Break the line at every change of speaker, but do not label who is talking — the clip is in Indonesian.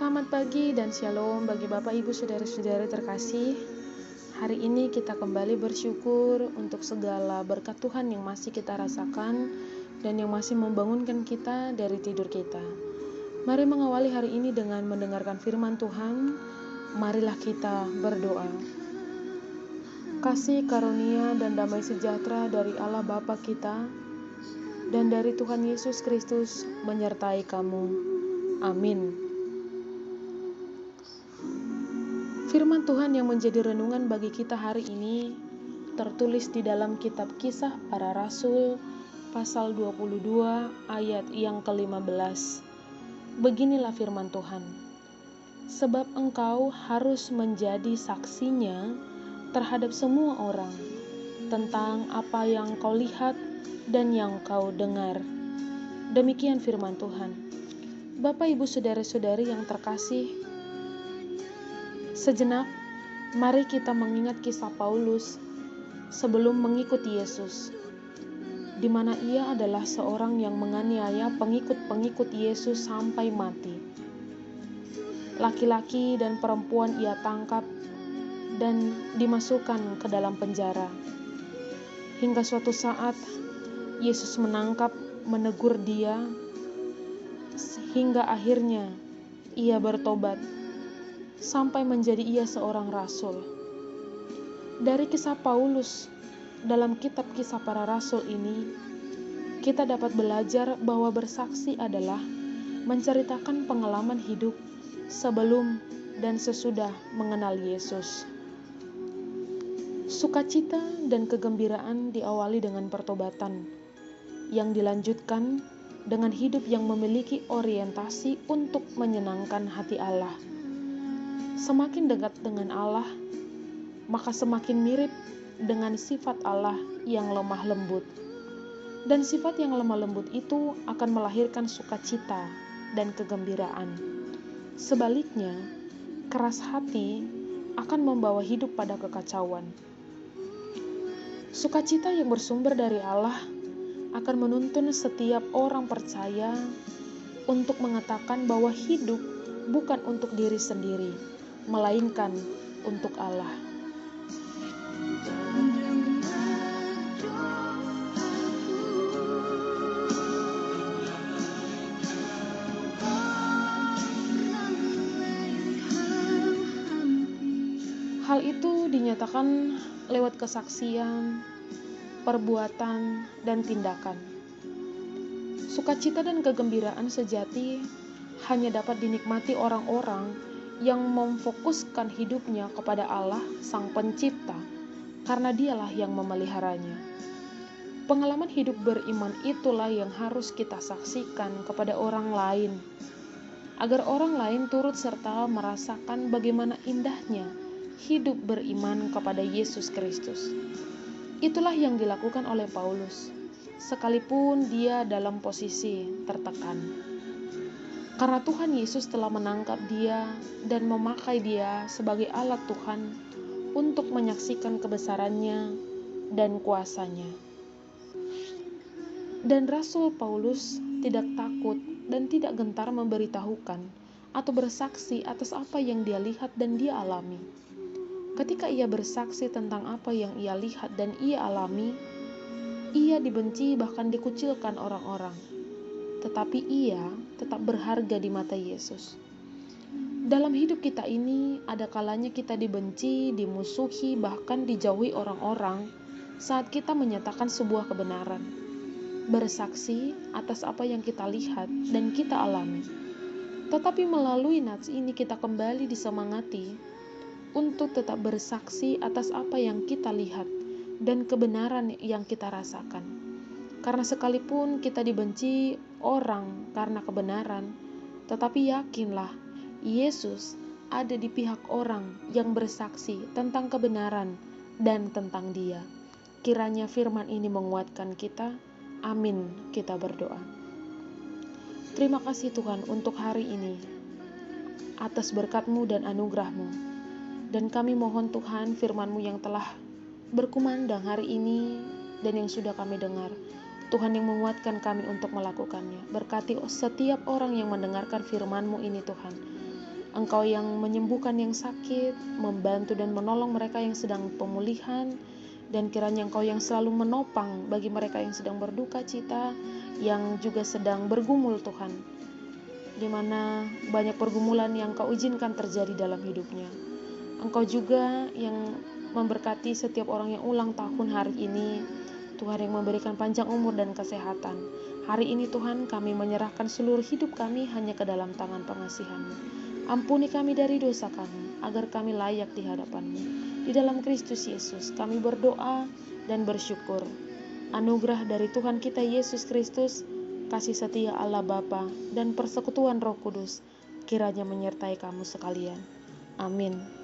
Selamat pagi dan shalom bagi Bapak Ibu Saudara-saudara terkasih. Hari ini kita kembali bersyukur untuk segala berkat Tuhan yang masih kita rasakan dan yang masih membangunkan kita dari tidur kita. Mari mengawali hari ini dengan mendengarkan firman Tuhan. Marilah kita berdoa. Kasih karunia dan damai sejahtera dari Allah Bapa kita dan dari Tuhan Yesus Kristus menyertai kamu. Amin. Firman Tuhan yang menjadi renungan bagi kita hari ini tertulis di dalam kitab Kisah Para Rasul pasal 22 ayat yang ke-15. Beginilah firman Tuhan. Sebab engkau harus menjadi saksinya terhadap semua orang tentang apa yang kau lihat dan yang kau dengar. Demikian firman Tuhan. Bapak, Ibu, Saudara-saudari yang terkasih, sejenak, mari kita mengingat kisah Paulus sebelum mengikuti Yesus, di mana ia adalah seorang yang menganiaya pengikut-pengikut Yesus sampai mati. Laki-laki dan perempuan ia tangkap dan dimasukkan ke dalam penjara. Hingga suatu saat, Yesus menangkap, menegur dia, hingga akhirnya ia bertobat sampai menjadi ia seorang rasul. Dari kisah Paulus dalam kitab Kisah Para Rasul ini, kita dapat belajar bahwa bersaksi adalah menceritakan pengalaman hidup sebelum dan sesudah mengenal Yesus. Sukacita dan kegembiraan diawali dengan pertobatan, yang dilanjutkan dengan hidup yang memiliki orientasi untuk menyenangkan hati Allah. Semakin dekat dengan Allah, maka semakin mirip dengan sifat Allah yang lemah lembut. Dan sifat yang lemah lembut itu akan melahirkan sukacita dan kegembiraan. Sebaliknya, keras hati akan membawa hidup pada kekacauan. Sukacita yang bersumber dari Allah akan menuntun setiap orang percaya untuk mengatakan bahwa hidup bukan untuk diri sendiri, melainkan untuk Allah. Hal itu dinyatakan lewat kesaksian, perbuatan, dan tindakan. Sukacita dan kegembiraan sejati hanya dapat dinikmati orang-orang yang memfokuskan hidupnya kepada Allah, Sang Pencipta, karena Dialah yang memeliharanya. Pengalaman hidup beriman itulah yang harus kita saksikan kepada orang lain, agar orang lain turut serta merasakan bagaimana indahnya hidup beriman kepada Yesus Kristus. Itulah yang dilakukan oleh Paulus, sekalipun dia dalam posisi tertekan. Karena Tuhan Yesus telah menangkap dia dan memakai dia sebagai alat Tuhan untuk menyaksikan kebesarannya dan kuasanya. Dan Rasul Paulus tidak takut dan tidak gentar memberitahukan atau bersaksi atas apa yang dia lihat dan dia alami. Ketika ia bersaksi tentang apa yang ia lihat dan ia alami, ia dibenci bahkan dikucilkan orang-orang. Tetapi ia tetap berharga di mata Yesus. Dalam hidup kita ini, ada kalanya kita dibenci, dimusuhi, bahkan dijauhi orang-orang saat kita menyatakan sebuah kebenaran, bersaksi atas apa yang kita lihat dan kita alami. Tetapi melalui nats ini kita kembali disemangati untuk tetap bersaksi atas apa yang kita lihat dan kebenaran yang kita rasakan. Karena sekalipun kita dibenci orang karena kebenaran, tetapi yakinlah Yesus ada di pihak orang yang bersaksi tentang kebenaran dan tentang Dia. Kiranya firman ini menguatkan kita. Amin, kita berdoa. Terima kasih Tuhan untuk hari ini, atas berkat-Mu dan anugerah-Mu. Dan kami mohon Tuhan firman-Mu yang telah berkumandang hari ini dan yang sudah kami dengar, Tuhan yang menguatkan kami untuk melakukannya. Berkati setiap orang yang mendengarkan firman-Mu ini Tuhan. Engkau yang menyembuhkan yang sakit, membantu dan menolong mereka yang sedang pemulihan, dan kiranya Engkau yang selalu menopang bagi mereka yang sedang berduka cita, yang juga sedang bergumul Tuhan, di mana banyak pergumulan yang Engkau izinkan terjadi dalam hidupnya. Engkau juga yang memberkati setiap orang yang ulang tahun hari ini, Tuhan yang memberikan panjang umur dan kesehatan. Hari ini Tuhan, kami menyerahkan seluruh hidup kami hanya ke dalam tangan pengasihan-Mu. Ampuni kami dari dosa kami, agar kami layak di hadapan-Mu. Di dalam Kristus Yesus kami berdoa dan bersyukur. Anugerah dari Tuhan kita Yesus Kristus, kasih setia Allah Bapa, dan persekutuan Roh Kudus kiranya menyertai kamu sekalian. Amin.